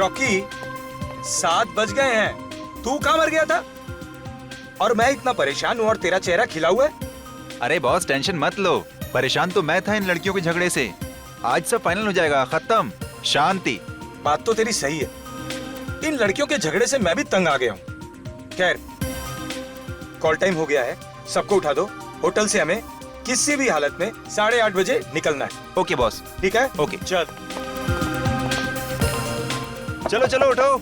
Rocky, 7 बज गए हैं। तू कहाँ मर गया था? और मैं इतना परेशान हूँ और तेरा चेहरा खिला हुआ है। अरे बॉस टेंशन मत लो, परेशान तो मैं था इन लड़कियों के झगड़े से। आज सब फाइनल हो जाएगा, खत्म, शांति। बात तो तेरी सही है, इन लड़कियों के झगड़े से मैं भी तंग आ गया हूँ। खैर, कॉल टाइम हो गया है, सबको उठा दो। होटल से हमें किसी भी हालत में 8:30 बजे निकलना है। Okay boss. ठीक है? ओके चल। चलो चलो उठो,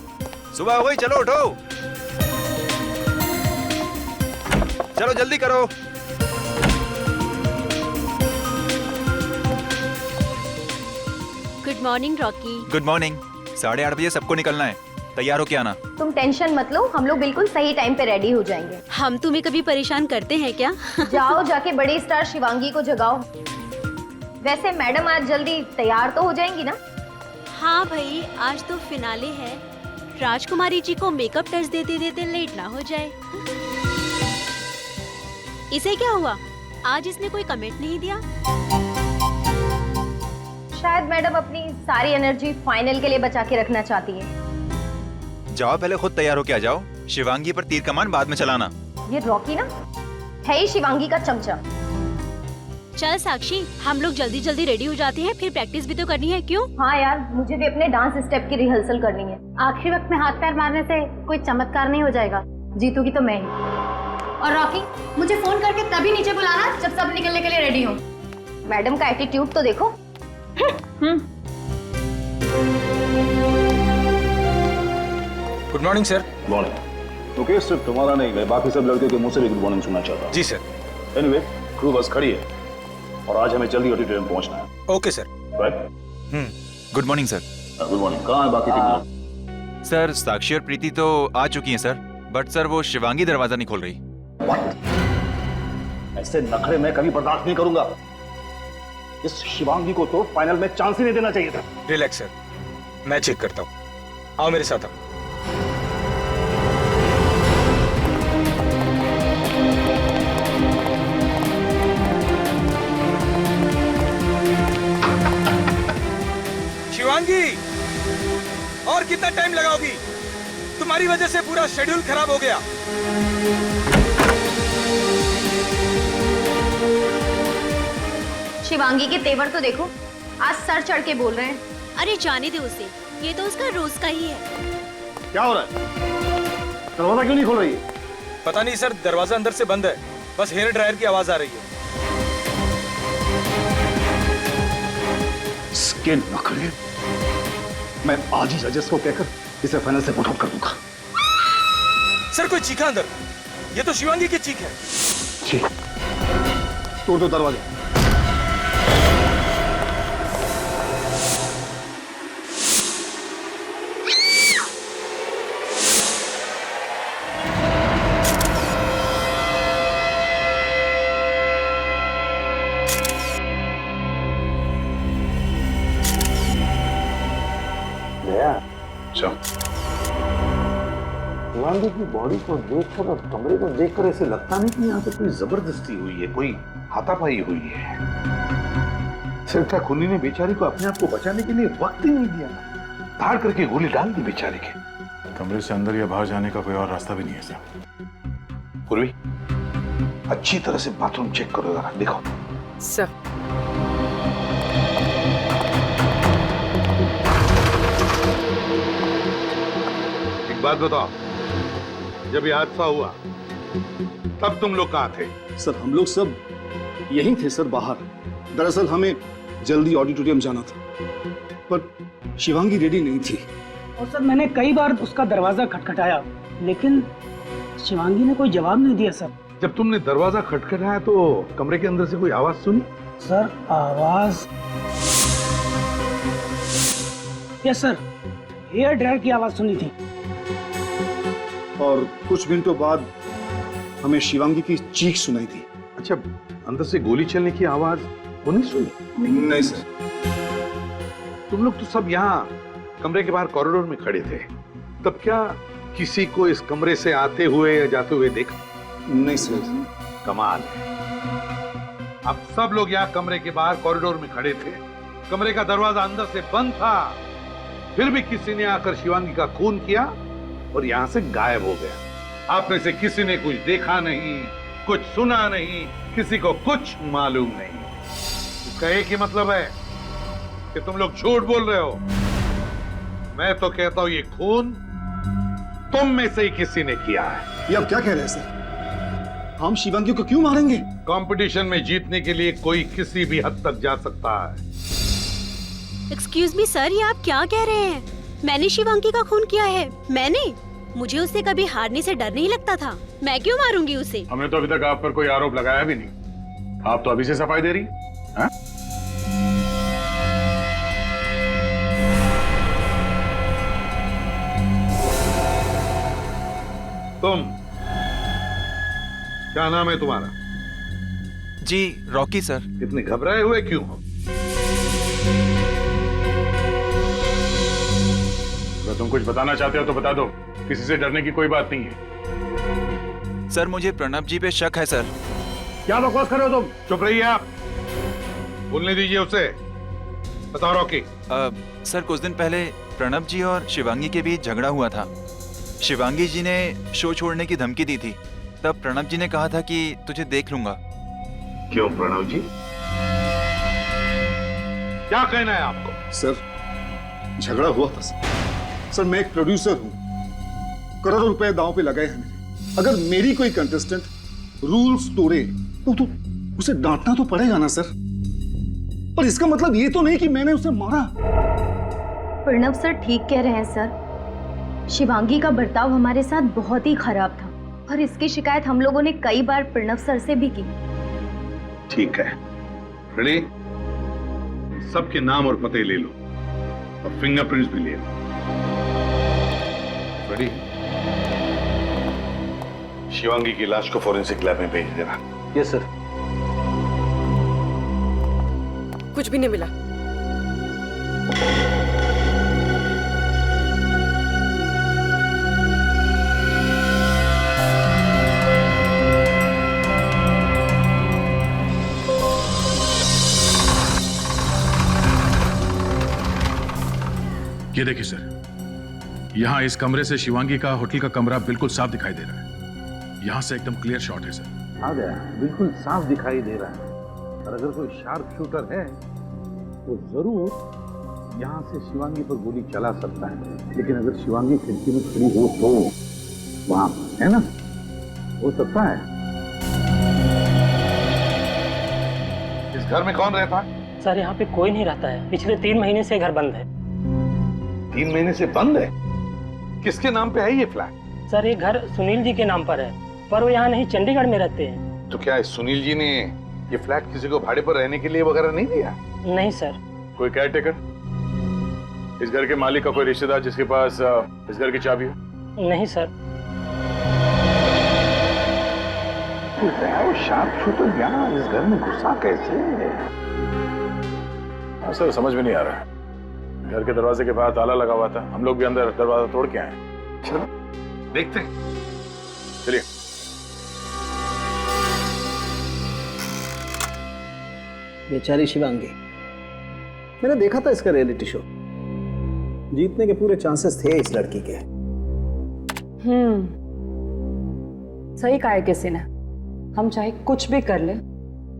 सुबह हो गई, चलो उठो, चलो जल्दी करो। Good morning Rocky. Good morning. 8:30 बजे सबको निकलना है, तैयार होके आना। तुम टेंशन मत लो, हम लोग बिल्कुल सही टाइम पे रेडी हो जाएंगे। हम तुम्हें कभी परेशान करते हैं क्या? जाओ जाके बड़ी स्टार शिवांगी को जगाओ। वैसे मैडम आज जल्दी तैयार तो हो जाएंगी ना? हाँ भाई, आज तो फिनाले है, राजकुमारी जी को मेकअप टच देते देते लेट ना हो जाए। इसे क्या हुआ? आज इसने कोई कमेंट नहीं दिया। शायद मैडम अपनी सारी एनर्जी फाइनल के लिए बचा के रखना चाहती है। जाओ पहले खुद तैयार होके आ जाओ, शिवांगी पर तीर कमान बाद में चलाना। ये रॉकी ना है ही शिवांगी का चमचा। चल साक्षी, हम लोग जल्दी जल्दी रेडी हो जाते हैं, फिर प्रैक्टिस भी तो करनी है। क्यों? हाँ यार, मुझे भी अपने डांस स्टेप की रिहर्सल करनी है। आखिरी वक्त में हाथ पैर मारने से कोई चमत्कार नहीं हो जाएगा। जीतूगी तो मैं ही। और रॉकी, मुझे फोन करके तभी नीचे बुलाना जब सब निकलने के लिए रेडी हो। मैडम का एटीट्यूड तो देखो। Good morning sir. Morning. Okay, सिर्फ तुम्हारा नहीं, मैं बाकी सब लड़कियों के मुंह से भी गुड मॉर्निंग सुनना चाहता हूँ। जी सर। एनीवे, क्रू बस खड़ी है और आज हमें जल्दी ऑडिटोरियम पहुंचना है। Okay sir. Right. Good morning sir. Good morning. कहाँ है बाकी टीम? सर साक्षी और प्रीति तो आ चुकी हैं सर, बट सर वो शिवांगी दरवाजा नहीं खोल रही। ऐसे नखरे मैं कभी बर्दाश्त नहीं करूंगा। इस शिवांगी को तो फाइनल में चांस ही नहीं देना चाहिए था। रिलैक्स सर, मैं चेक करता हूँ। आओ मेरे साथ आओ। शिवांगी, और कितना टाइम लगाओगी? तुम्हारी वजह से पूरा शेड्यूल खराब हो गया। शिवांगी के तेवर तो देखो, आज सर चढ़ के बोल रहे हैं। अरे जाने दे उसे, ये तो उसका रोज का ही है। क्या हो रहा है? दरवाजा क्यों नहीं खोल रही है? पता नहीं सर, दरवाजा अंदर से बंद है, बस हेयर ड्रायर की आवाज आ रही है। इसके नखरे मैं आज ही जजेस को कहकर इसे फाइनल से पुट आउट कर दूंगा। सर कोई चीखा अंदर, ये तो शिवांगी की चीख है। ठीक, तोड़ दो दरवाजा। शिवांगी की बॉडी को देखकर और कमरे को देखकर ऐसे लगता नहीं कि यहाँ पे कोई जबरदस्ती हुई है, कोई हाथापाई हुई है। सिर्फ खुनी ने बेचारी को अपने आप को बचाने के लिए वक्त ही नहीं दिया, धाड़ करके गोली डाल दी बेचारे के। कमरे से अंदर या बाहर जाने का कोई और रास्ता भी नहीं है सर। पूर्वी, अच्छी तरह से बाथरूम चेक करो जरा, देखो। सर। एक बात बताओ, जब ये हादसा हुआ तब तुम लोग कहाँ थे? सर हम लोग सब यहीं थे सर, बाहर। दरअसल हमें जल्दी ऑडिटोरियम जाना था, पर शिवांगी रेडी नहीं थी। और सर मैंने कई बार उसका दरवाजा खटखटाया, लेकिन शिवांगी ने कोई जवाब नहीं दिया सर। जब तुमने दरवाजा खटखटाया तो कमरे के अंदर से कोई आवाज सुनी? सर आवाज, यस सर, हेयर ड्रायर की आवाज सुनी थी। और कुछ मिनटों बाद हमें शिवांगी की चीख सुनाई थी। अच्छा, अंदर से गोली चलने की आवाज वो नहीं सुनी? नहीं सर। तुम लोग तो सब यहाँ कमरे के बाहर कॉरिडोर में खड़े थे, तब क्या किसी को इस कमरे से आते हुए या जाते हुए देखा? नहीं सर। कमाल है, अब सब लोग यहाँ कमरे के बाहर कॉरिडोर में खड़े थे, कमरे का दरवाजा अंदर से बंद था, फिर भी किसी ने आकर शिवांगी का खून किया और यहां से गायब हो गया। आप में से किसी ने कुछ देखा नहीं, कुछ सुना नहीं, किसी को कुछ मालूम नहीं। इसका एक ही मतलब है कि तुम लोग झूठ बोल रहे हो। मैं तो कहता हूं ये खून तुम में से ही किसी ने किया है। ये आप क्या कह रहे हैं सर? हम शिवांगी को क्यों मारेंगे? कंपटीशन में जीतने के लिए कोई किसी भी हद तक जा सकता है। एक्सक्यूज मी सर, ये आप क्या कह रहे हैं? मैंने शिवांगी का खून किया है? मैंने? मुझे उससे कभी हारने से डर नहीं लगता था। मैं क्यों मारूंगी उसे? हमने तो अभी तक आप पर कोई आरोप लगाया भी नहीं। आप तो अभी से सफाई दे रही हैं? तुम क्या नाम है तुम्हारा? जी रॉकी सर। इतने घबराए हुए क्यों हो? अगर तुम कुछ बताना चाहते हो तो बता दो, किसी से डरने की कोई बात नहीं है। सर मुझे प्रणब जी पे शक है सर। क्या बकवास कर रहे हो तुम? चुप रहिए आप। बोलने दीजिए उसे। बताओ रॉकी। सर कुछ दिन पहले प्रणब जी और शिवांगी के बीच झगड़ा हुआ था। शिवांगी जी ने शो छोड़ने की धमकी दी थी। तब प्रणब जी ने कहा था कि तुझे देख लूंगा। क्यों प्रणव जी, क्या कहना है आपको? सर झगड़ा हुआ था सर। मैं एक प्रोड्यूसर हूं, करोड़ों रुपए दांव पे लगाए हैं। अगर मेरी कोई कंटेस्टेंट रूल्स तोड़े तो उसे डांटना तो पड़ेगा ना सर। पर इसका मतलब ये तो नहीं कि मैंने उसे मारा। प्रणव सर ठीक कह रहे हैं सर। शिवांगी का बर्ताव हमारे साथ बहुत ही खराब था और इसकी शिकायत हम लोगों ने कई बार प्रणव सर से भी की। ठीक है, रेडी? सबके नाम और पते ले लो और फिंगरप्रिंट्स भी ले लो। रेडी? शिवांगी की लाश को फॉरेंसिक लैब में भेज देना। Yes sir. कुछ भी नहीं मिला। ये देखिए सर, यहाँ इस कमरे से शिवांगी का होटल का कमरा बिल्कुल साफ दिखाई दे रहा है। यहाँ से एकदम क्लियर शॉट है सर। आ गया, बिल्कुल साफ दिखाई दे रहा है। और अगर कोई शार्प शूटर है तो जरूर यहाँ से शिवांगी पर गोली चला सकता है। लेकिन अगर शिवांगी खिड़की में खड़ी हो तो वहां पर, है ना, हो सकता है। इस घर में कौन रहता है? सर यहाँ पे कोई नहीं रहता है। पिछले 3 महीने से घर बंद है। 3 महीने से बंद है? किसके नाम पे है ये फ्लैट? सर ये घर सुनील जी के नाम पर है, पर वो यहाँ नहीं, चंडीगढ़ में रहते हैं। तो क्या सुनील जी ने ये फ्लैट किसी को भाड़े पर रहने के लिए वगैरह नहीं दिया? नहीं सर। कोई केयर टेकर, इस घर के मालिक का कोई रिश्तेदार जिसके पास इस घर की चाबी हो? नहीं सर। वो शार्प शूटर यहाँ इस घर में घुसा कैसे? हाँ सर, समझ में नहीं आ रहा। घर के दरवाजे के बाहर ताला लगा हुआ था, हम लोग भी अंदर दरवाजा तोड़ के आए। चलो देखते हैं। चलिए। बेचारी शिवांगी, मैंने देखा था इसका रियलिटी शो। जीतने के पूरे चांसेस थे इस लड़की के। सही कहा है किसी ने। हम चाहे कुछ भी कर ले,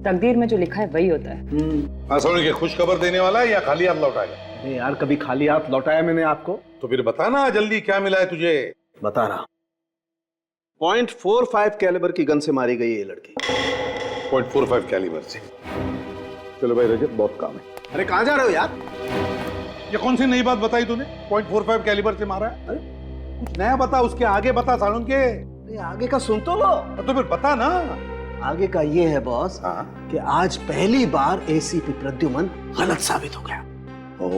तकदीर में जो लिखा है वही होता है। सुन के खुश खबर देने वाला है या खाली हाथ लौटाएगा? अरे यार, कभी खाली हाथ लौटाया मैंने आपको? तो फिर बता ना जल्दी, क्या मिला है तुझे? बता रहा। .45 कैलिबर की गन से मारी गई ये लड़की। 0.45 कैलिबर से? चलो भाई रजत, बहुत काम है। अरे कहाँ जा रहे हो यार? ये कौन सी नई बात बताई तूने? 0.45 कैलिबर से मारा है? अरे कुछ नया बता, उसके आगे बता सालून के। अरे आगे का सुन तो लो। तो फिर बता ना। आगे का ये है बॉस कि आज पहली बार एसीपी प्रद्युमन गलत साबित हो गया। ओ,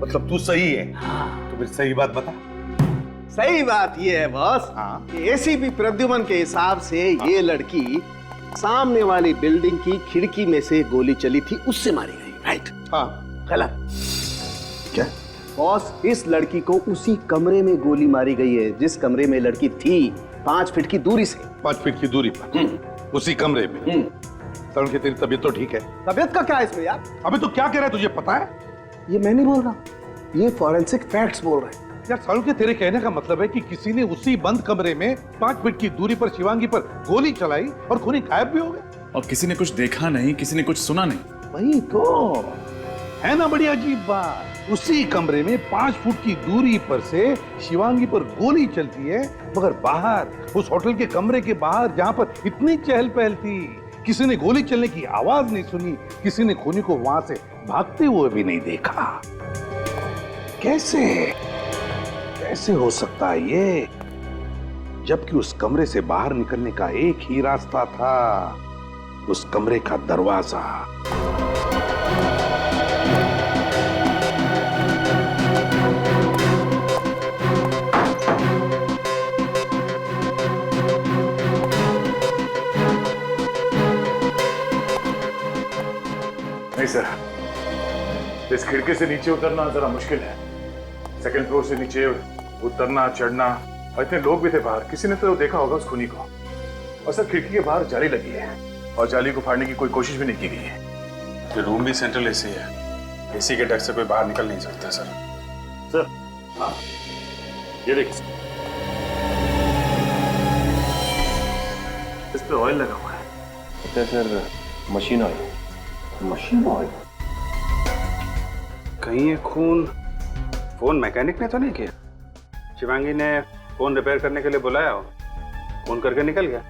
मतलब तू सही है? हाँ। तो फिर सही बात बता। सही बात ये है बॉस कि एसीपी प्रद्युमन के हिसाब से ये लड़की सामने वाली बिल्डिंग की खिड़की में से गोली चली थी, उससे मारी गई। राइट? हाँ। गलत। क्या बॉस? इस लड़की को उसी कमरे में गोली मारी गई है जिस कमरे में लड़की थी, 5 फीट की दूरी से। 5 फीट की दूरी पर उसी कमरे में। तरुण की तेरी तबीयत तो ठीक है? तबीयत का क्या है इसमें यार? अबे तो क्या कह रहा है, तुझे पता है? ये मैं नहीं बोल रहा, ये फॉरेंसिक फैक्ट्स बोल रहे हैं। यार सालू, तेरे कहने का मतलब है कि किसी ने उसी बंद कमरे में 5 फीट की दूरी पर शिवांगी पर गोली चलाई और खूनी गायब भी हो गए? और किसी ने कुछ देखा नहीं, किसी ने कुछ सुना नहीं। वही तो है ना, बड़ी अजीब बात। उसी कमरे में 5 फुट की दूरी पर से शिवांगी पर गोली चलती है, मगर बाहर उस होटल के कमरे के बाहर जहां पर इतनी चहल पहल थी, किसी ने गोली चलने की आवाज नहीं सुनी, किसी ने खूनी को वहां से भागते हुए भी नहीं देखा। कैसे कैसे हो सकता है ये, जबकि उस कमरे से बाहर निकलने का एक ही रास्ता था, उस कमरे का दरवाजा। नहीं सर, इस खिड़की से नीचे उतरना जरा मुश्किल है। सेकंड फ्लोर से नीचे उतरना चढ़ना, और इतने लोग भी थे बाहर, किसी ने तो देखा होगा उस खूनी को। और सर खिड़की के बाहर जाली लगी है और जाली को फाड़ने की कोई कोशिश भी नहीं की गई है। ये रूम भी सेंट्रल एसी है, एसी के डक से कोई बाहर निकल नहीं सकता सर। सर हाँ, ये देखिए, इस पे ऑयल लगा हुआ है। Sir machine oil. Machine oil? कहीं ये खून फोन मैकेनिक ने तो नहीं किया? शिवांगी ने फोन रिपेयर करने के लिए बुलाया हो, फोन करके निकल गया।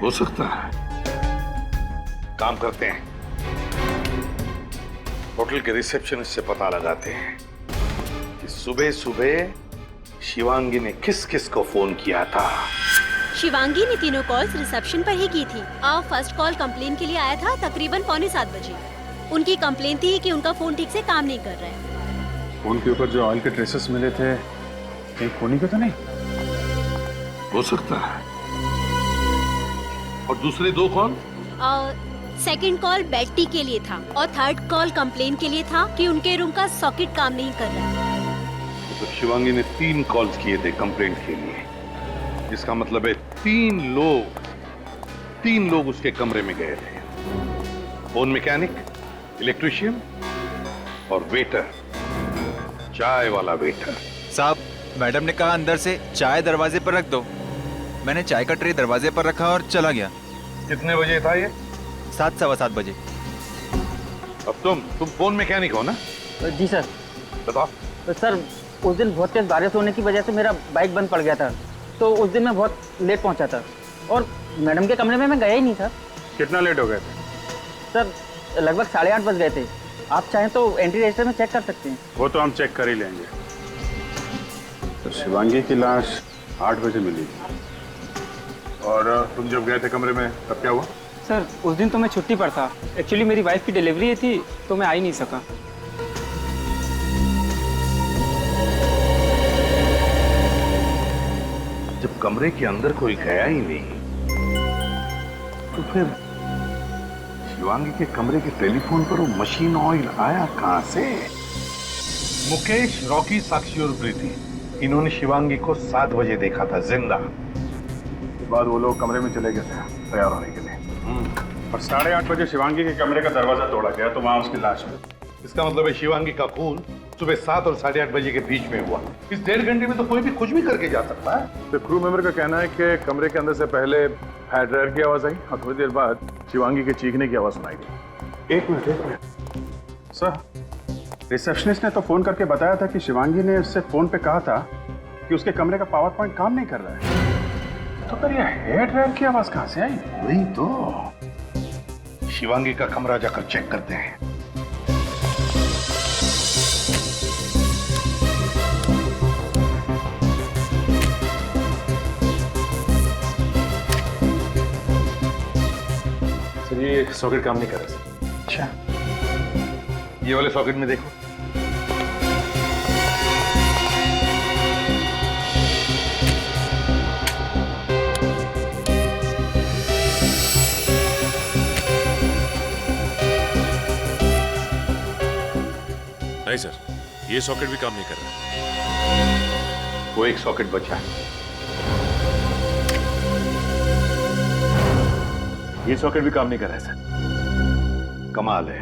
हो सकता है। काम करते हैं, होटल के रिसेप्शनिस्ट से पता लगाते हैं कि सुबह सुबह शिवांगी ने किस किस को फोन किया था। शिवांगी ने तीनों कॉल्स रिसेप्शन पर ही की थी। फर्स्ट कॉल कंप्लेन के लिए आया था तकरीबन 6:45 बजे। उनकी कंप्लेन थी कि उनका फोन ठीक से काम नहीं कर रहा है। फोन के ऊपर जो ऑयल के ट्रेसेस मिले थे, कहीं खूनी के तो नहीं? हो सकता है। और दूसरे दो कौन? सेकंड कॉल बेटी के लिए था और थर्ड कॉल कंप्लेन के लिए था कि उनके रूम का सॉकेट काम नहीं कर रहा है। तो शिवांगी ने 3 कॉल्स किए थे कंप्लेंट के लिए, जिसका मतलब है 3 लोग उसके कमरे में गए थे। फोन मैकेनिक, इलेक्ट्रिशियन और वेटर, चाय वाला वेटर। साहब, मैडम ने कहा अंदर से चाय दरवाजे पर रख दो। मैंने चाय का ट्रे दरवाजे पर रखा और चला गया। कितने बजे था ये? 7, सवा 7 बजे। अब तुम फोन मैकेनिक हो ना? जी सर। बताओ। तो सर उस दिन बहुत तेज बारिश होने की वजह से मेरा बाइक बंद पड़ गया था, तो उस दिन मैं बहुत लेट पहुंचा था और मैडम के कमरे में मैं गया ही नहीं था। कितना लेट हो गए थे? सर लगभग 8:30 बज गए थे। आप चाहें तो एंट्री रजिस्टर में चेक कर सकते हैं। वो तो हम चेक कर ही लेंगे। तो शिवांगी की लाश 8 बजे मिली और तुम जब गए थे कमरे में तब क्या हुआ? सर उस दिन तो मैं छुट्टी पर था। एक्चुअली मेरी वाइफ की डिलीवरी थी तो मैं आ ही नहीं सका। जब कमरे के अंदर कोई गया ही नहीं, तो फिर शिवांगी के कमरे के टेलीफोन पर वो मशीन ऑयल आया कहां से? मुकेश, रॉकी, साक्षी और प्रीति, इन्होंने शिवांगी को 7 बजे देखा था जिंदा। उसके बाद वो लोग कमरे में चले गए थे तैयार होने के लिए और 8:30 बजे शिवांगी के कमरे का दरवाजा तोड़ा गया तो वहां उसकी लाश मिली। इसका मतलब है शिवांगी का खून सुबह 7 और 8:30 बजे के बीच में हुआ। इस 1.5 घंटे में तो कोई भी कुछ भी करके जा सकता है। तो क्रू मेंबर का कहना है कि कमरे के अंदर से पहले हेयर ड्रायर की आवाज आई और थोड़ी देर बाद शिवांगी के चीखने की आवाज सुनाई दी। एक मिनट सर, रिसेप्शनिस्ट ने तो फोन करके बताया था कि शिवांगी ने उससे फोन पे कहा था कि उसके कमरे का पावर पॉइंट काम नहीं कर रहा है। तो फिर ये हेयर ड्रायर की आवाज कहां से आई? वही तो, शिवांगी का कमरा जाकर चेक करते हैं। सर ये सॉकेट काम नहीं कर रहा सर। अच्छा, ये वाले सॉकेट में देखो। नहीं सर, ये सॉकेट भी काम नहीं कर रहा। वो एक सॉकेट बचा है। ये सॉकेट भी काम नहीं कर रहा है सर। कमाल है,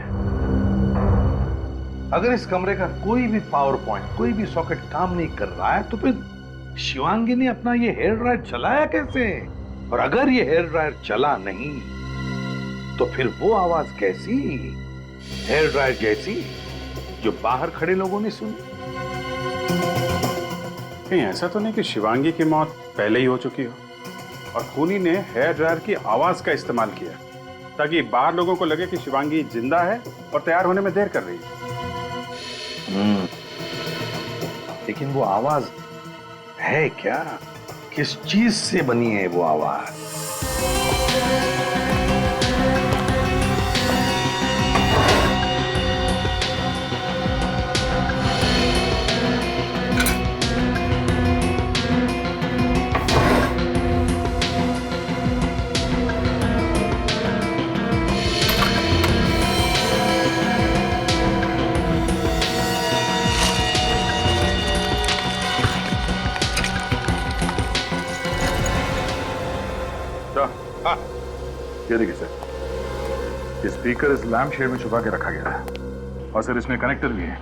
अगर इस कमरे का कोई भी पावर पॉइंट, कोई भी सॉकेट काम नहीं कर रहा है, तो फिर शिवांगी ने अपना ये हेयर ड्रायर चलाया कैसे? और अगर ये हेयर ड्रायर चला नहीं, तो फिर वो आवाज कैसी? हेयर ड्रायर जैसी जो बाहर खड़े लोगों ने सुनी? कहीं ऐसा तो नहीं कि शिवांगी की मौत पहले ही हो चुकी हो और खूनी ने हेयर ड्रायर की आवाज का इस्तेमाल किया ताकि बाहर लोगों को लगे कि शिवांगी जिंदा है और तैयार होने में देर कर रही है। लेकिन वो आवाज है क्या? किस चीज से बनी है वो आवाज? ये देखिए सर, ये स्पीकर इस लैम्प शेड में छुपा के रखा गया है और सर इसमें कनेक्टर भी है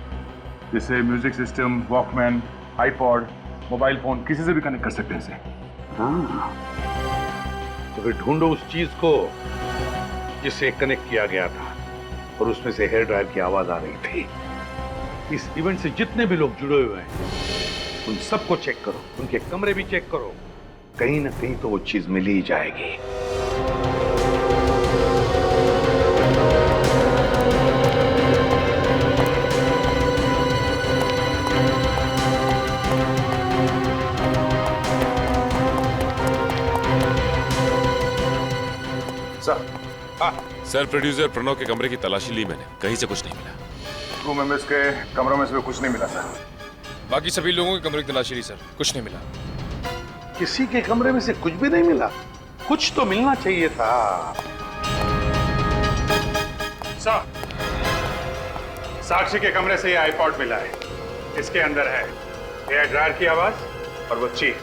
जिससे music system, Walkman, iPod, mobile phone किसी से भी कनेक्ट कर सकते हैं इसे। हाँ, तो फिर ढूंढो उस चीज को जिससे कनेक्ट किया गया था और उसमें से हेयर ड्रायर की आवाज आ रही थी। इस इवेंट से जितने भी लोग जुड़े हुए हैं उन सबको चेक करो, उनके कमरे भी चेक करो, कहीं ना कहीं तो वो चीज मिल ही जाएगी। सर, प्रोड्यूसर प्रणव के कमरे की तलाशी ली मैंने, कहीं से कुछ नहीं मिला। क्रू मेंबर्स के कमरों में से कुछ नहीं मिला सर। बाकी सभी लोगों के कमरे की तलाशी ली सर, कुछ नहीं मिला। किसी के कमरे में से कुछ भी नहीं मिला? कुछ तो मिलना चाहिए था। सर, साक्षी के कमरे से ये आईपॉड मिला है। इसके अंदर है हेयर ड्रायर की आवाज और वो चीख।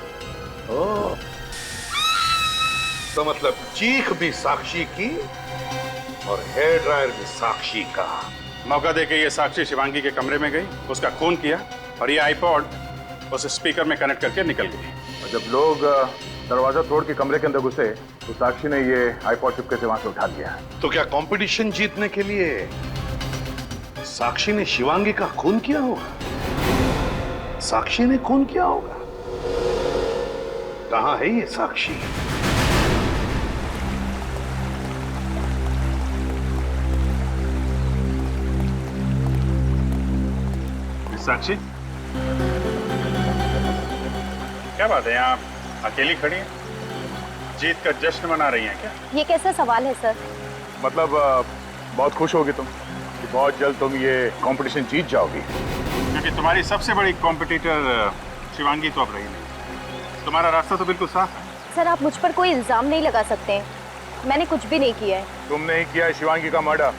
ओह, तो मतलब चीख भी साक्षी की और हेयर ड्रायर भी साक्षी का। मौका देके ये साक्षी शिवांगी के कमरे में गई, उसका खून किया और ये आईपॉड उस स्पीकर में कनेक्ट करके निकल गई। और जब लोग दरवाजा तोड़ के कमरे के अंदर घुसे तो साक्षी ने ये आईपॉड चुपके से वहां से उठा लिया। तो क्या कंपटीशन जीतने के लिए साक्षी ने शिवांगी का खून किया होगा? साक्षी ने खून किया होगा? कहां है ये साक्षी? साक्षी, क्या बात है, यहाँ अकेली खड़ी हैं? जीत का जश्न मना रही हैं क्या? ये कैसा सवाल है सर? मतलब बहुत खुश होगी तुम कि बहुत जल्द तुम ये कंपटीशन जीत जाओगी, क्योंकि तुम्हारी सबसे बड़ी कॉम्पिटिटर शिवांगी तो अब रही नहीं। तुम्हारा रास्ता तो बिल्कुल साफ है। सर, आप मुझ पर कोई इल्जाम नहीं लगा सकते हैं, मैंने कुछ भी नहीं किया है। तुमने ही किया है शिवांगी का मर्डर,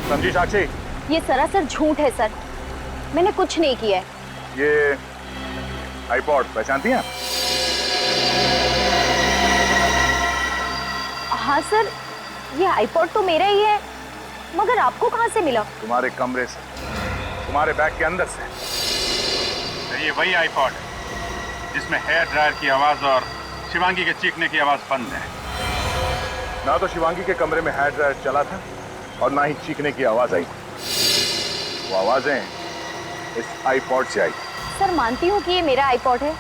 समझी साक्षी? ये सरासर झूठ है सर, मैंने कुछ नहीं किया है। ये आईपॉड पहचानती हैं? हाँ सर, ये आईपॉड तो मेरा ही है, मगर आपको कहाँ से मिला? तुम्हारे कमरे से, तुम्हारे बैग के अंदर से। तो ये वही आईपॉड है जिसमें हेयर ड्रायर की आवाज और शिवांगी के चीखने की आवाज बंद है। ना तो शिवांगी के कमरे में हेयर ड्रायर चला था और ना ही चीखने की आवाज आई। वो आवाजें इस आईपॉड से आई। सर, मानती हूँ कि ये मेरा आईपॉड है,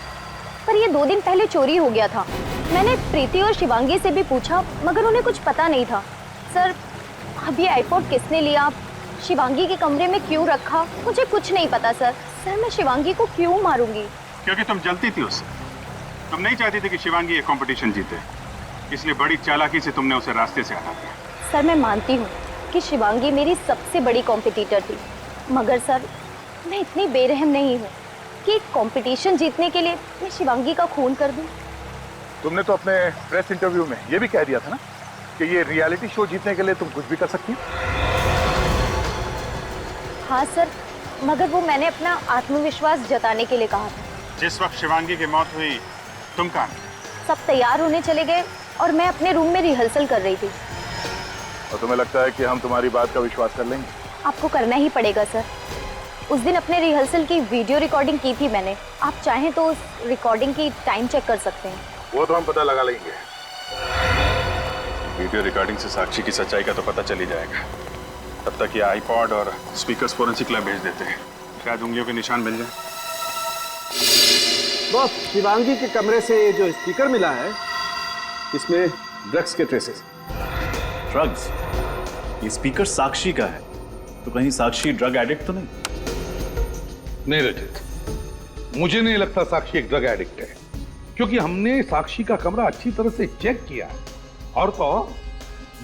पर ये 2 दिन पहले चोरी हो गया था। मैंने प्रीति और शिवांगी से भी पूछा, मगर उन्हें कुछ पता नहीं था। सर, अब ये आईपॉड किसने लिया, शिवांगी के कमरे में क्यों रखा, मुझे कुछ नहीं पता सर। सर, मैं शिवांगी को क्यों मारूंगी? क्योंकि तुम जलती थी उससे। तुम नहीं चाहती थी कि शिवांगी ये कंपटीशन जीते, इसलिए बड़ी चालाकी से तुमने उसे रास्ते से हटा दिया। सर, मैं मानती हूँ कि शिवांगी मेरी सबसे बड़ी कॉम्पिटिटर थी, मगर सर, मैं इतनी बेरहम नहीं हूँ कि कंपटीशन जीतने के लिए मैं शिवांगी का खून कर दूं। तुमने तो अपने प्रेस इंटरव्यू में ये भी कह दिया था ना कि ये रियलिटी शो जीतने के लिए तुम कुछ भी कर सकती हो। हाँ सर, मगर वो मैंने अपना आत्मविश्वास जताने के लिए कहा था। जिस वक्त शिवांगी की मौत हुई, तुम कहाँ? सब तैयार होने चले गए और मैं अपने रूम में रिहर्सल कर रही थी। और तुम्हें लगता है कि हम तुम्हारी बात का विश्वास कर लेंगे? आपको करना ही पड़ेगा सर। उस दिन अपने रिहर्सल की वीडियो रिकॉर्डिंग की थी मैंने। आप चाहें तो उस रिकॉर्डिंग की टाइम चेक कर सकते हैं। वो तो हम पता लगा लेंगे। वीडियो रिकॉर्डिंग से साक्षी की सच्चाई का तो पता चल ही जाएगा। तब तक ये आईपॉड और स्पीकर्स फोरेंसिक लैब भेज देते हैं, शायद उंगलियों के निशान मिल जाए। बॉस, शिवांगी के कमरे से जो स्पीकर मिला है इसमें ड्रग्स के ट्रेसेस। ड्रग्स? ये स्पीकर साक्षी का है, तो कहीं साक्षी ड्रग एडिक्ट तो नहीं? नहीं रजत, मुझे नहीं लगता साक्षी एक ड्रग एडिक्ट है, क्योंकि हमने साक्षी का कमरा अच्छी तरह से चेक किया। और तो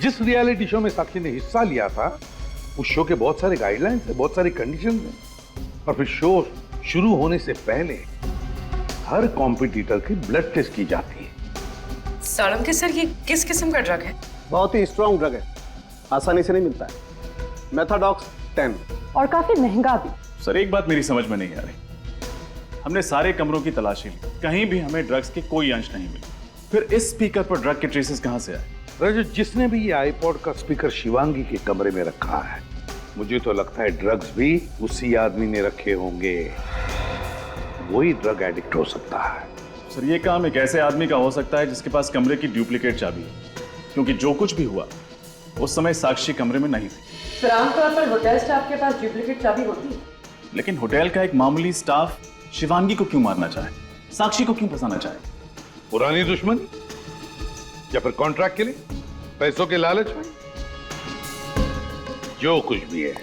जिस रियलिटी शो में साक्षी ने हिस्सा लिया था, उस शो के बहुत सारे गाइडलाइंस है, बहुत सारी कंडीशंस हैं। और फिर शो शुरू होने से पहले हर कॉम्पिटिटर की ब्लड टेस्ट की जाती है। सोलंकी सर, ये किस किस्म का ड्रग है? बहुत ही स्ट्रॉन्ग ड्रग है, आसानी से नहीं मिलता है। मेथाडॉक्स 10 और काफी महंगा भी। सर, एक बात मेरी समझ में नहीं आ रही। हमने सारे कमरों की तलाशी ली, कहीं भी हमें ड्रग्स के कोई अंश नहीं मिले। फिर इस स्पीकर पर ड्रग के ट्रेसेस कहां से आए? रजत, जिसने भी ये आईपॉड का स्पीकर शिवांगी के कमरे में रखा है, मुझे तो लगता है ड्रग्स भी उसी आदमी ने रखे होंगे। वही ड्रग एडिक्ट हो सकता है। सर, ये काम एक ऐसे आदमी का हो सकता है जिसके पास कमरे की डुप्लीकेट चाबी है, क्योंकि जो कुछ भी हुआ उस समय साक्षी कमरे में नहीं थी। सर, आमतौर पर होटल स्टाफ के पास डुप्लीकेट चाबी होती है। लेकिन होटल का एक मामूली स्टाफ शिवांगी को क्यों मारना चाहे, साक्षी को क्यों फंसाना चाहे? पुरानी दुश्मनी या फिर कॉन्ट्रैक्ट के लिए, पैसों के लालच में? जो कुछ भी है,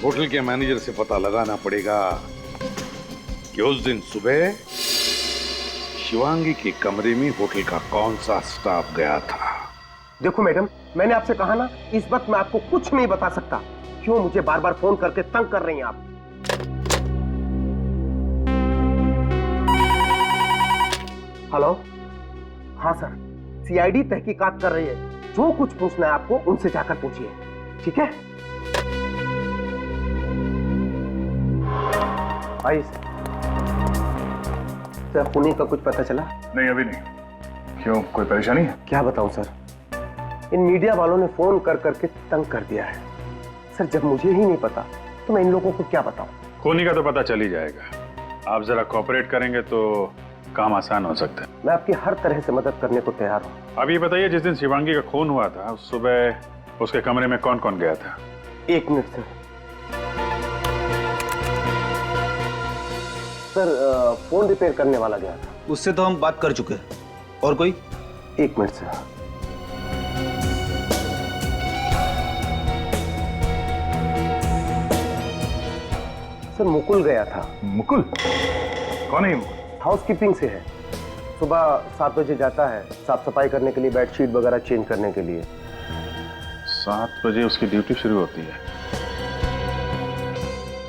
होटल के मैनेजर से पता लगाना पड़ेगा कि उस दिन सुबह शिवांगी के कमरे में होटल का कौन सा स्टाफ गया था। देखो मैडम, मैंने आपसे कहा ना, इस वक्त मैं आपको कुछ नहीं बता सकता। क्यों मुझे बार बार फोन करके तंग कर रही हैं आप? हेलो? हाँ सर, सीआईडी तहकीकात कर रही है। जो कुछ पूछना है आपको उनसे जाकर पूछिए, ठीक है? आइए सर, पुणे का कुछ पता चला? नहीं, अभी नहीं। क्यों, कोई परेशानी है? क्या बताऊं सर, इन मीडिया वालों ने फोन कर करके तंग कर दिया है। सर, जब मुझे ही नहीं पता तो मैं इन लोगों को क्या बताऊं? खूनी का तो पता चल ही जाएगा। आप जरा कोऑपरेट करेंगे तो काम आसान हो सकता है। मैं आपकी हर तरह से मदद करने को तैयार हूं। अब ये बताइए, जिस दिन शिवांगी का खून हुआ था, उस सुबह उसके कमरे में कौन कौन गया था? 1 minute sir. Sir, phone repair करने वाला गया था। उससे तो हम बात कर चुके हैं। और कोई? 1 मिनट सर। सर, मुकुल गया था। मुकुल? कौन है ये मुकुल? हाउसकीपिंग से है। सुबह 7 बजे जाता है, साफ सफाई करने के लिए, बेडशीट वगैरह चेंज करने के लिए। 7 बजे उसकी ड्यूटी शुरू होती है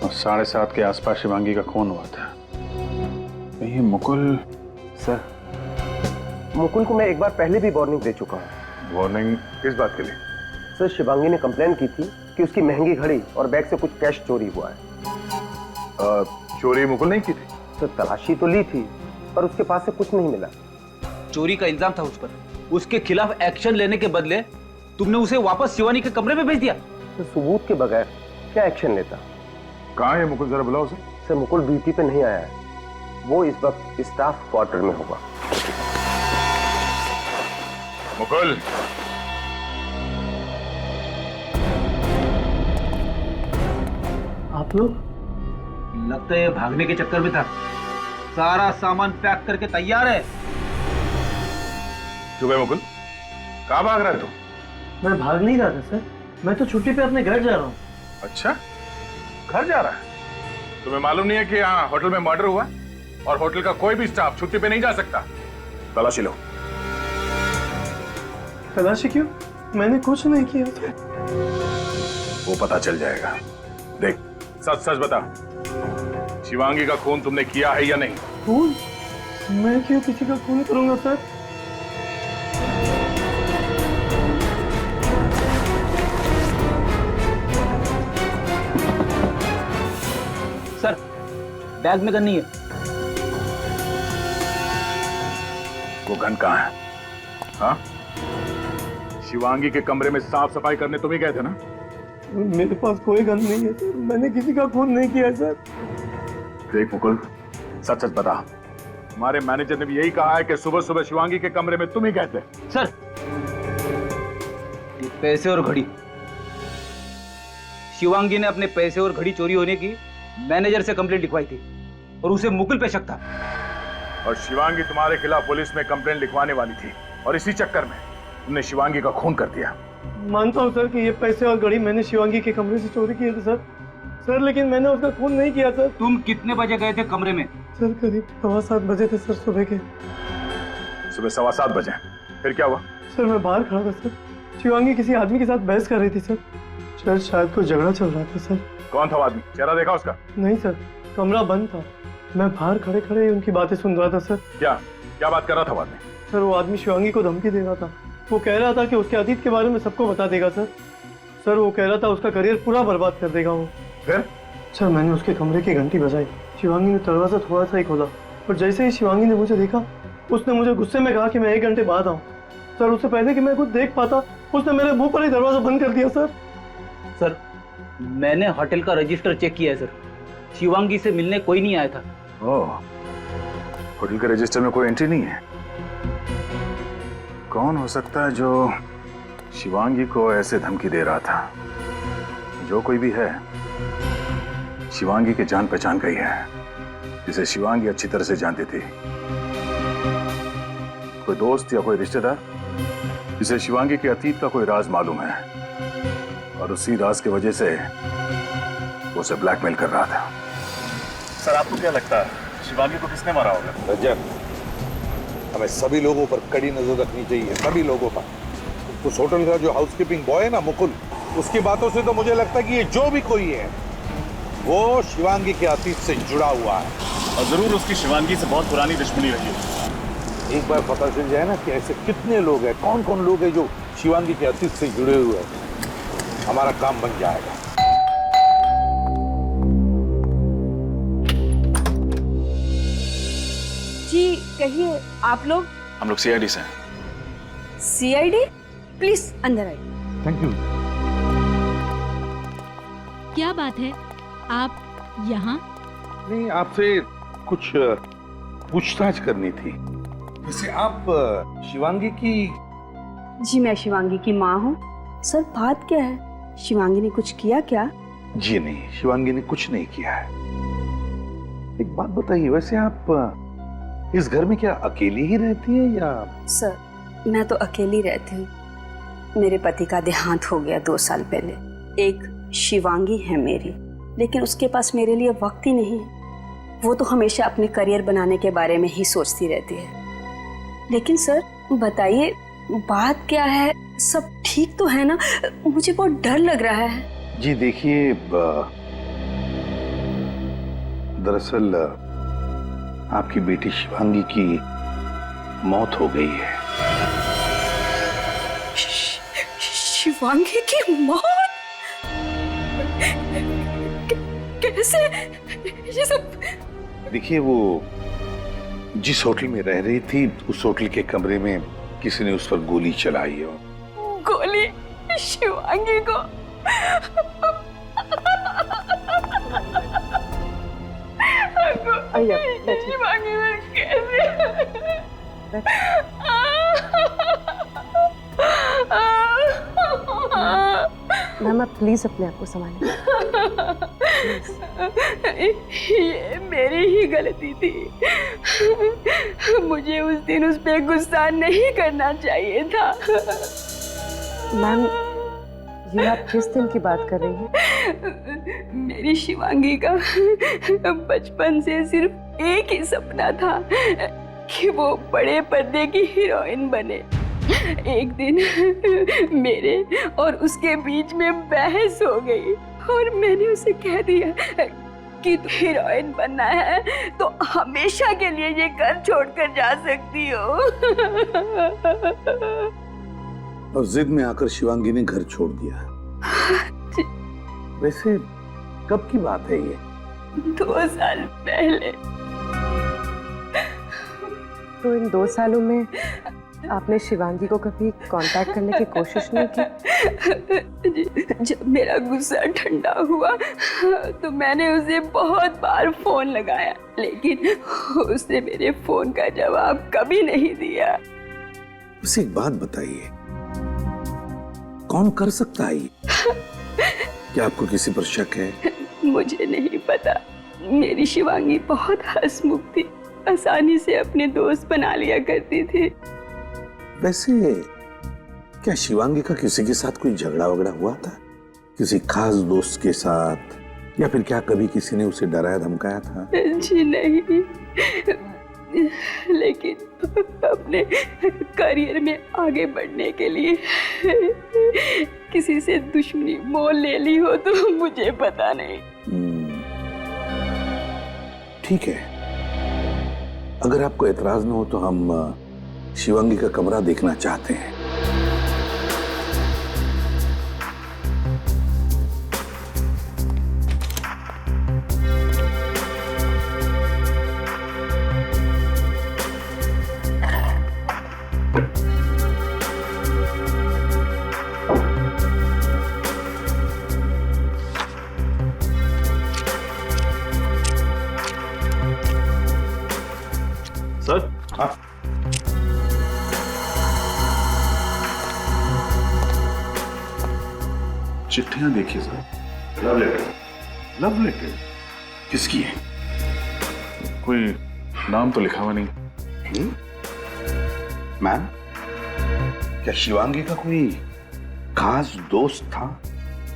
और 7:30 के आसपास शिवांगी का खून हुआ था। ये मुकुल? सर, मुकुल को मैं एक बार पहले भी वार्निंग दे चुका हूँ। वार्निंग किस बात के लिए? सर, शिवांगी ने कंप्लेन की थी कि उसकी महंगी घड़ी और बैग से कुछ कैश चोरी हुआ है। चोरी मुकुल नहीं की थी? तो तलाशी तो ली थी, पर उसके पास से कुछ नहीं मिला। चोरी का इल्जाम था उस पर। उसके खिलाफ एक्शन लेने के बदले तुमने उसे वापस शिवानी के कमरे में भेज दिया। तो सबूत के बगैर क्या एक्शन लेता? कहाँ है मुकुल, जरा बुलाओ उसे। सर, मुकुल ड्यूटी पे नहीं आया है। वो इस वक्त स्टाफ क्वार्टर में होगा। मुकुल, आप लोग? लगता है भागने के चक्कर में था। सारा सामान पैक करके तैयार है। चुप है मुकुल, कहाँ भाग रहा है तू? मैं भाग नहीं रहा था सर, मैं तो छुट्टी पे अपने घर जा रहा हूँ। अच्छा, घर जा रहा है? तुम्हें मालूम नहीं है कि यहाँ होटल में मर्डर हुआ और होटल का कोई भी स्टाफ छुट्टी पे नहीं जा सकता? तलाशी लो। तलाशी क्यों? मैंने कुछ नहीं किया। वो पता चल जाएगा। देख, सच सच बता, शिवांगी का खून तुमने किया है या नहीं? खून? मैं क्यों किसी का खून करूंगा सर? सर, बैग में गन नहीं है। वो गन कहाँ है? हाँ? शिवांगी के कमरे में साफ सफाई करने तुम ही गए थे ना? मेरे पास कोई गन नहीं है सर, मैंने किसी का खून नहीं किया सर। देख मुकुल, सच सच बता। हमारे मैनेजर ने भी यही कहा है कि सुबह सुबह शिवांगी के कमरे में तुम ही गए थे। सर, ये पैसे और घड़ी, शिवांगी ने अपने पैसे और घड़ी चोरी होने की मैनेजर से कंप्लेंट लिखवाई थी और उसे मुकुल पे शक था। और शिवांगी तुम्हारे खिलाफ पुलिस में कंप्लेंट लिखवाने वाली थी और इसी चक्कर में तुमने शिवांगी का खून कर दिया। मानता हूँ सर कि ये पैसे और घड़ी मैंने शिवांगी के कमरे से चोरी किए थे सर, लेकिन मैंने उसका खून नहीं किया सर। तुम कितने बजे गए थे कमरे में? सर करीब 7:15 बजे थे सर, सुबह के। सुबह 7:15 बजे? फिर क्या हुआ? सर मैं बाहर खड़ा था सर, शिवांगी किसी आदमी के साथ बहस कर रही थी सर। सर शायद कोई झगड़ा चल रहा था सर। कौन था वो आदमी? चेहरा देखा उसका? नहीं सर, कमरा बंद था, मैं बाहर खड़े खड़े उनकी बातें सुन रहा था सर। क्या बात कर रहा था वो आदमी? सर वो आदमी शिवांगी को धमकी दे रहा था। वो कह रहा था कि उसके अतीत के बारे में सबको बता देगा सर। सर वो कह रहा था उसका करियर पूरा बर्बाद कर देगा वो। फिर? सर मैंने उसके कमरे की घंटी बजाई, शिवांगी ने दरवाजा थोड़ा सा ही खोला और जैसे ही शिवांगी ने मुझे देखा, उसने मुझे गुस्से में कहा कि मैं 1 घंटे बाद आऊँ। सर उससे पहले कि मैं कुछ देख पाता, उसने मेरे मुंह पर ही दरवाजा बंद कर दिया सर। सर मैंने होटल का रजिस्टर चेक किया है सर, शिवांगी से मिलने कोई नहीं आया था। ओह, होटल के रजिस्टर में कोई एंट्री नहीं है। कौन हो सकता है जो शिवांगी को ऐसे धमकी दे रहा था? जो कोई भी है, शिवांगी के जान पहचान का ही है, जिसे शिवांगी अच्छी तरह से जानती थी। कोई दोस्त या कोई रिश्तेदार जिसे शिवांगी के अतीत का कोई राज मालूम है और उसी राज की वजह से वो उसे ब्लैकमेल कर रहा था। सर आपको क्या लगता है शिवांगी को किसने मारा होगा? रजब, हमें सभी लोगों पर कड़ी नजर रखनी चाहिए, सभी लोगों पर। उस होटल का जो हाउसकीपिंग बॉय है ना मुकुल, उसकी बातों से तो मुझे लगता है कि ये जो भी कोई है वो शिवांगी के अतीत से जुड़ा हुआ है और जरूर उसकी शिवांगी से बहुत पुरानी दुश्मनी रही है। एक बार पता चल जाए ना कि ऐसे कितने लोग हैं, कौन कौन लोग हैं जो शिवांगी के अतीत से जुड़े हुए हैं, हमारा काम बन जाएगा। जी कहिए, आप लोग? हम लोग सीआईडी से हैं। सीआईडी? प्लीज अंदर आइए। Thank you. क्या बात है, आप यहाँ? नहीं, आपसे कुछ पूछताछ करनी थी। वैसे आप शिवांगी की? जी मैं शिवांगी की माँ हूँ। सर बात क्या है, शिवांगी ने कुछ किया क्या? जी नहीं, शिवांगी ने कुछ नहीं किया है। एक बात बताइए, वैसे आप इस घर में क्या अकेली ही रहती है या? सर मैं तो अकेली रहती हूँ। मेरे पति का देहांत हो गया 2 साल पहले। एक शिवांगी है मेरी, लेकिन उसके पास मेरे लिए वक्त ही नहीं है। वो तो हमेशा अपने करियर बनाने के बारे में ही सोचती रहती है। लेकिन सर बताइए बात क्या है, सब ठीक तो है ना? मुझे बहुत डर लग रहा है। जी देखिए, दरअसल आपकी बेटी शिवांगी की मौत हो गई है। शिवांगी की मौत? कैसे ये सब? देखिए, वो जिस होटल में रह रही थी, उस होटल के कमरे में किसी ने उस पर गोली चलाई हो। गोली शिवांगी को? शिवांगी में कैसे? मैम आप प्लीज अपने आप को संभालिए। ये मेरी ही गलती थी। मुझे उस दिन उस पे गुस्सा नहीं करना चाहिए था। मैम ये आप किस दिन की बात कर रही हैं? मेरी शिवांगी का बचपन से सिर्फ एक ही सपना था कि वो बड़े पर्दे की हीरोइन बने। एक दिन मेरे और उसके बीच में बहस हो गई और मैंने उसे कह दिया कि तू हीरोइन बनना है तो हमेशा के लिए ये घर छोड़कर जा सकती हो। और जिद में आकर शिवांगी ने घर छोड़ दिया। वैसे कब की बात है ये? 2 साल पहले। तो इन 2 सालों में आपने शिवांगी को कभी कांटेक्ट करने की कोशिश नहीं की? जब मेरा गुस्सा ठंडा हुआ तो मैंने उसे बहुत बार फोन लगाया, लेकिन उसने मेरे फोन का जवाब कभी नहीं दिया। बस एक बात बताइए, कौन कर सकता है ये? क्या आपको किसी पर शक है? मुझे नहीं पता। मेरी शिवांगी बहुत हंसमुख थी, आसानी से अपने दोस्त बना लिया करती थी। वैसे क्या शिवांगी का किसी के साथ कोई झगड़ा वगड़ा हुआ था? किसी खास दोस्त के साथ, या फिर क्या कभी किसी ने उसे डराया धमकाया था? जी नहीं, लेकिन अपने करियर में आगे बढ़ने के लिए किसी से दुश्मनी मोल ले ली हो तो मुझे पता नहीं। ठीक है, अगर आपको एतराज न हो तो हम शिवांगी का कमरा देखना चाहते हैं। सर, हाँ, चिट्ठियां देखिए sir. Love letter? Love letter किसकी है? कोई नाम तो लिखा हुआ नहीं। मैम, क्या शिवांगी का कोई खास दोस्त था?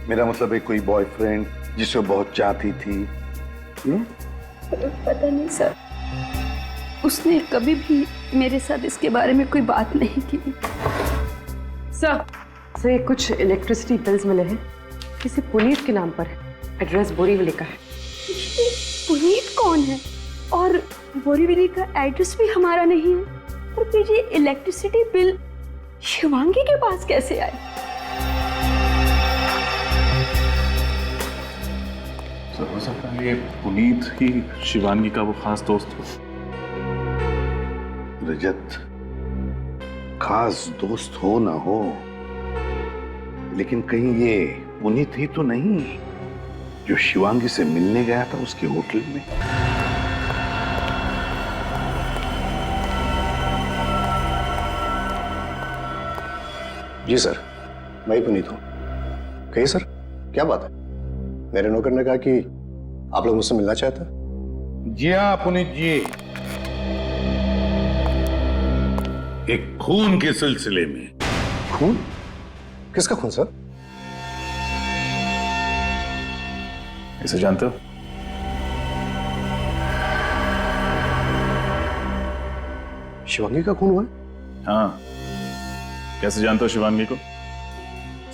मेरा मतलब है कोई बॉयफ्रेंड जिसे बहुत चाहती थी? पता नहीं सर, उसने कभी भी मेरे साथ इसके बारे में कोई बात नहीं की। सर, ये कुछ इलेक्ट्रिसिटी बिल्स मिले हैं, किसी पुनीत के नाम पर है, एड्रेस बोरीवली का है। पुनीत कौन है? और बोरीवली का एड्रेस भी हमारा नहीं है, और फिर ये इलेक्ट्रिसिटी बिल शिवांगी के पास कैसे आए? सर, हो सकता है ये पुनीत ही शिवांगी का वो खास दोस्त हो। रजत, खास दोस्त हो ना हो, लेकिन कहीं ये पुनीत ही तो नहीं जो शिवांगी से मिलने गया था उसके होटल में? जी सर, मैं ही पुनीत हूँ। कहिए सर, क्या बात है? मेरे नौकर ने कहा कि आप लोग मुझसे मिलना चाहते हैं। जी हाँ पुनीत जी, एक खून के सिलसिले में। खून? किसका खून सर? इसे जानते हो? शिवांगी का खून हुआ? हाँ, कैसे जानते हो शिवांगी को?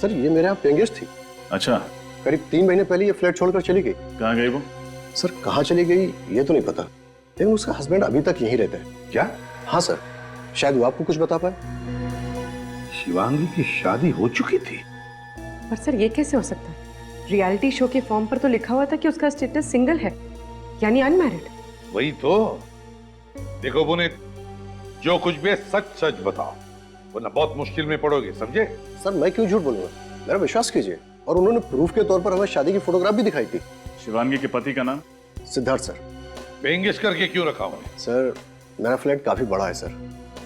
सर, ये मेरे यहाँ पेंगेस्ट थी। अच्छा, करीब 3 महीने पहले ये फ्लैट छोड़कर चली गई। कहाँ गई वो? सर, कहाँ चली गई ये तो नहीं पता, लेकिन उसका हस्बैंड अभी तक यहीं रहता है। क्या? हाँ सर, शायद वो आपको कुछ बता पाए। शिवांगी की शादी हो चुकी थी? पर सर, ये कैसे हो सकता है? रियलिटी शो के फॉर्म पर तो लिखा हुआ था कि उसका स्टेटस सिंगल है, यानी अनमैरिड। वही तो। देखो पुनीत, जो कुछ भी है सच सच बताओ, वरना बहुत मुश्किल में पड़ोगे, समझे? सर, मैं क्यों झूठ बोलूंगा, मेरा विश्वास कीजिए। और उन्होंने प्रूफ के तौर पर हमें शादी की फोटोग्राफ भी दिखाई थी। शिवांगी के पति का नाम? सिद्धार्थ सर। पेंगेश करके क्यों रखा हुआ? सर, मेरा फ्लैट काफी बड़ा है सर,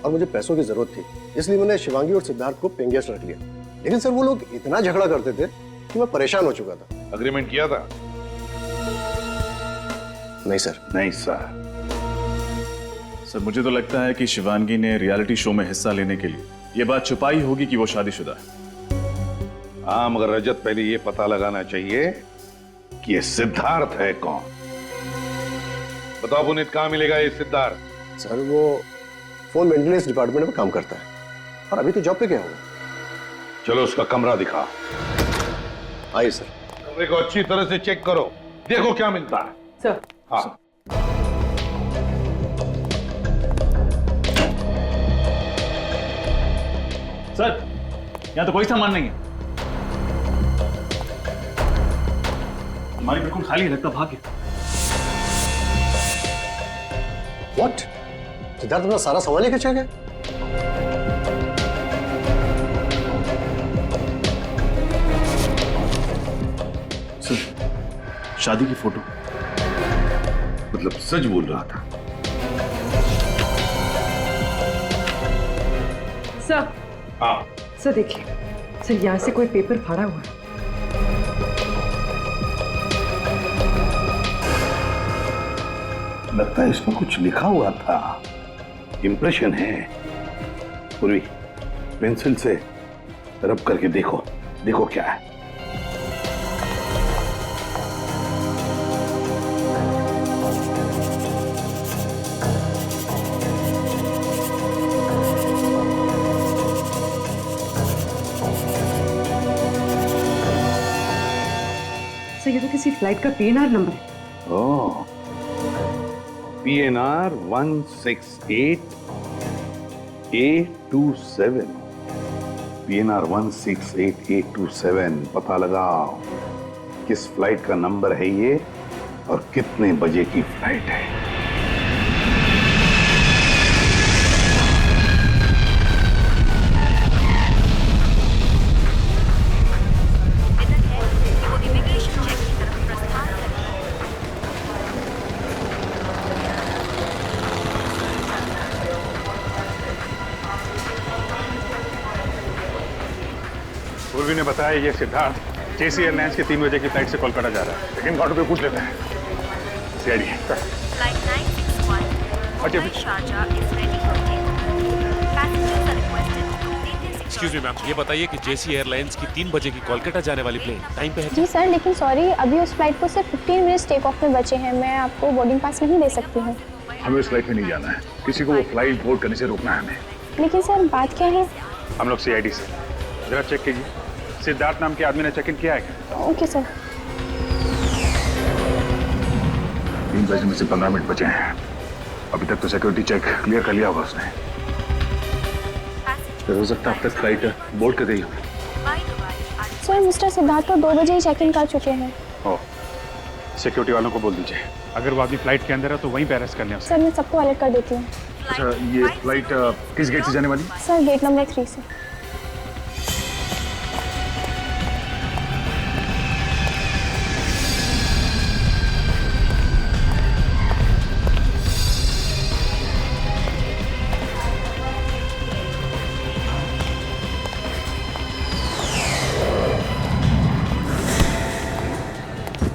और मुझे पैसों की जरूरत थी, इसलिए मैंने शिवांगी और सिद्धार्थ को पेंगेस्ट रख लिया। लेकिन सर, वो लोग इतना झगड़ा करते थे कि मैं परेशान हो चुका था। अग्रीमेंट किया था? नहीं सर। नहीं सर। सर, मुझे तो लगता है कि शिवांगी ने रियलिटी शो में हिस्सा लेने के लिए ये बात छुपाई होगी कि वो शादीशुदा है। हाँ, मगर रजत, पहले ये पता लगाना चाहिए कि ये सिद्धार्थ है कौन। बताओ पुनीत, कहाँ मिलेगा ये सिद्धार्थ? सर, वो फोन मेंटेनेंस डिपार्टमेंट में काम करता है, और अभी तो जॉब पे गया होगा। चलो उसका कमरा दिखाओ। आइए सर। कमरे को अच्छी तरह से चेक करो, देखो क्या मिलता है। सर। हाँ। सर, यहाँ तो कोई सामान नहीं है। हमारी बिल्कुल खाली है, लगता भाग गया। What? सिद्धार्थ अपना सारा सामान लेकर चल गया? सर, शादी की फोटो। मतलब सच बोल रहा था? सर, हाँ सर देखिए, सर यहाँ से कोई पेपर फाड़ा हुआ है। लगता है इसमें कुछ लिखा हुआ था। इंप्रेशन है। पूर्वी, पेंसिल से रब करके देखो, देखो क्या है। सर ये तो किसी फ्लाइट का PNR नंबर है। ओह, PNR 168 827। PNR 168 827। पता लगाओ किस फ्लाइट का नंबर है ये और कितने बजे की फ्लाइट है। पूर्वी ने बताया ये सिद्धार्थ जेसी एयरलाइंस की 3 बजे की फ्लाइट से कोलकाता जा रहा है, लेकिन काउंटर पे पूछ लेते हैं। CID Flight 961 Okay. Sharjah is ready for takeoff. Passengers are requested to complete their excuse me ma'am, ये बताइए कि जेसी एयरलाइंस की 3 बजे की कोलकाता जाने वाली प्लेन टाइम पे है? जी सर, लेकिन सॉरी, अभी उस फ्लाइट को सिर्फ 15 मिनट्स टेक ऑफ में बचे हैं। मैं आपको बोर्डिंग पास नहीं दे सकती हूँ। हमें उस फ्लाइट में नहीं जाना है, किसी को वो फ्लाइट बोर्ड करने से रोकना है हमें। लेकिन सर बात क्या है? हम लोग सीआईडी से जरा चेक कीजिए, सिद्धार्थ नाम के आदमी ने चेक इन किया है क्या? Okay sir. 3 बजे में से 15 मिनट बचे हैं। अभी तक तो सिक्योरिटी चेक क्लियर कर लिया होगा उसने। हो सकता है अब तक फ्लाइट बोर्ड कर गई हो। सर मिस्टर सिद्धार्थ तो 2 बजे ही चेक इन कर चुके हैं। ओह, सिक्योरिटी वालों को बोल दीजिए अगर वो आदमी फ्लाइट के अंदर है तो वहीं पे अरेस्ट करने सर मैं सबको अलर्ट कर देती हूँ। अच्छा, ये फ्लाइट किस गेट से जाने वाली? सर गेट नंबर 3 से।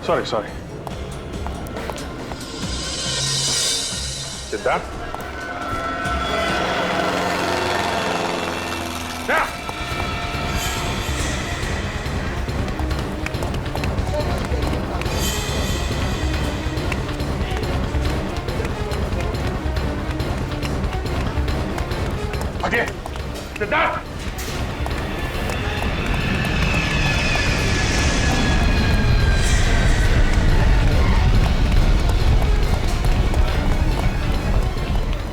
Sorry sorry. सिद्धार्थ, सिद्धार्थ,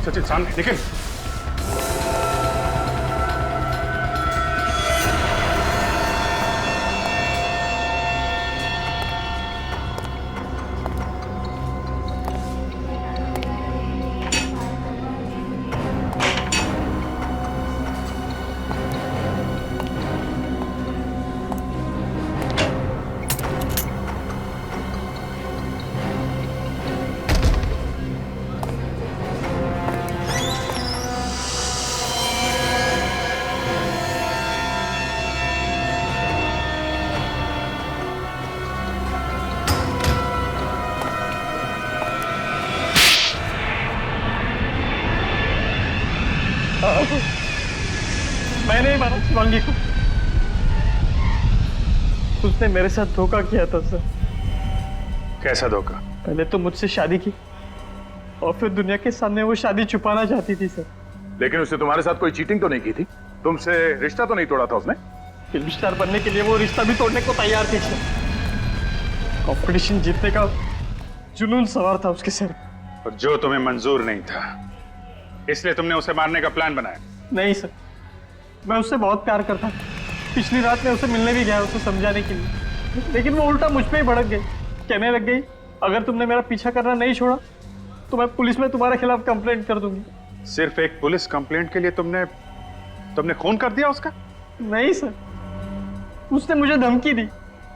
सचिन सामने निकल। मैंने ही मारा शिवांगी को। उसने मेरे साथ धोखा किया था सर। कैसा धोखा? पहले तो मुझसे शादी की और फिर दुनिया के सामने वो शादी छुपाना चाहती थी सर। लेकिन उसने तुम्हारे साथ कोई चीटिंग तो नहीं की थी? तुमसे रिश्ता तो नहीं तोड़ा था उसने? फिल्म स्टार बनने के लिए वो रिश्ता भी तोड़ने को तैयार थी सर। कंपटीशन जीतने का जुनून सवार था उसके सर। और जो तुम्हें मंजूर नहीं था इसलिए तुमने उसे मारने का प्लान बनाया? नहीं सर, मैं उससे बहुत प्यार करता। पिछली रात में उसे मिलने भी गया उसे समझाने के लिए, लेकिन वो उल्टा मुझ पे ही भड़क गई। कहने लग गई अगर तुमने मेरा पीछा करना नहीं छोड़ा तो मैं पुलिस में तुम्हारे खिलाफ कंप्लेंट कर दूंगी। सिर्फ एक पुलिस कंप्लेंट के लिए तुमने खून कर दिया उसका? नहीं सर, उसने मुझे धमकी दी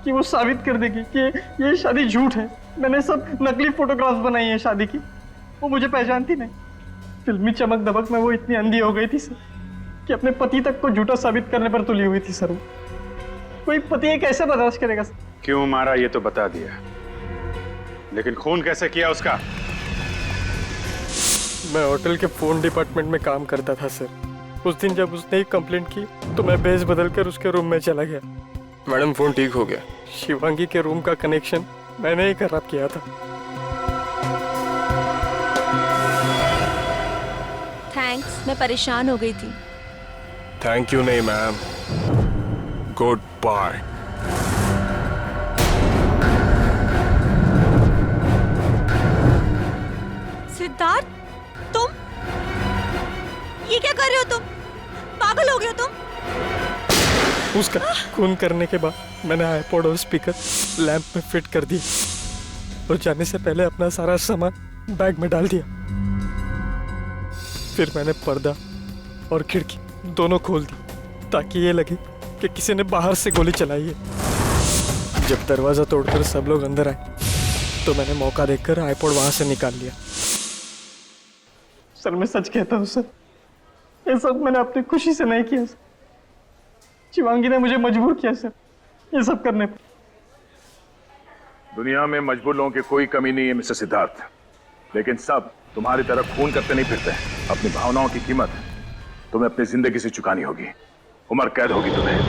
कि वो साबित कर देगी कि ये शादी झूठ है। मैंने सब नकली फोटोग्राफ्स बनाई हैं शादी की। वो मुझे पहचानती नहीं। फिल्मी चमक दमक में वो इतनी अंधी हो गई थी सर कि अपने पति तक को झूठा साबित करने पर तुली हुई थी सर। वो कोई पति ये कैसे बर्दाश्त करेगा सर? क्यों मारा ये तो बता दिया, लेकिन खून कैसे किया उसका? मैं होटल के फोन डिपार्टमेंट में काम करता था सर। उस दिन जब उसने एक कंप्लेंट की तो मैं भेस बदल कर उसके रूम में चला गया। मैडम फोन ठीक हो गया। शिवांगी के रूम का कनेक्शन मैंने ही खराब किया था। थैंक्स, मैं परेशान हो गई थी। थैंक यू नहीं मैम, गुड बाय। सिद्धार्थ, तुम ये क्या कर रहे हो? तुम पागल हो गए हो तुम? उसका खून करने के बाद मैंने आईपॉड और स्पीकर लैंप में फिट कर दिए और जाने से पहले अपना सारा सामान बैग में डाल दिया। फिर मैंने पर्दा और खिड़की दोनों खोल दी ताकि ये लगे कि किसी ने बाहर से गोली चलाई है। जब दरवाजा तोड़कर सब लोग अंदर आए तो मैंने मौका देखकर आईपॉड वहां से निकाल लिया। सर मैं सच कहता हूँ सर, ये सब मैंने अपनी खुशी से नहीं किया सर। शिवांगी ने मुझे मजबूर किया सर ये सब करने पर। दुनिया में मजबूर लोगों की कोई कमी नहीं है मिस्टर सिद्धार्थ, लेकिन सब तुम्हारी तरह खून करते नहीं फिरते। अपनी भावनाओं की कीमत तुम्हें अपनी जिंदगी से चुकानी होगी। उम्र कैद होगी तुम्हें।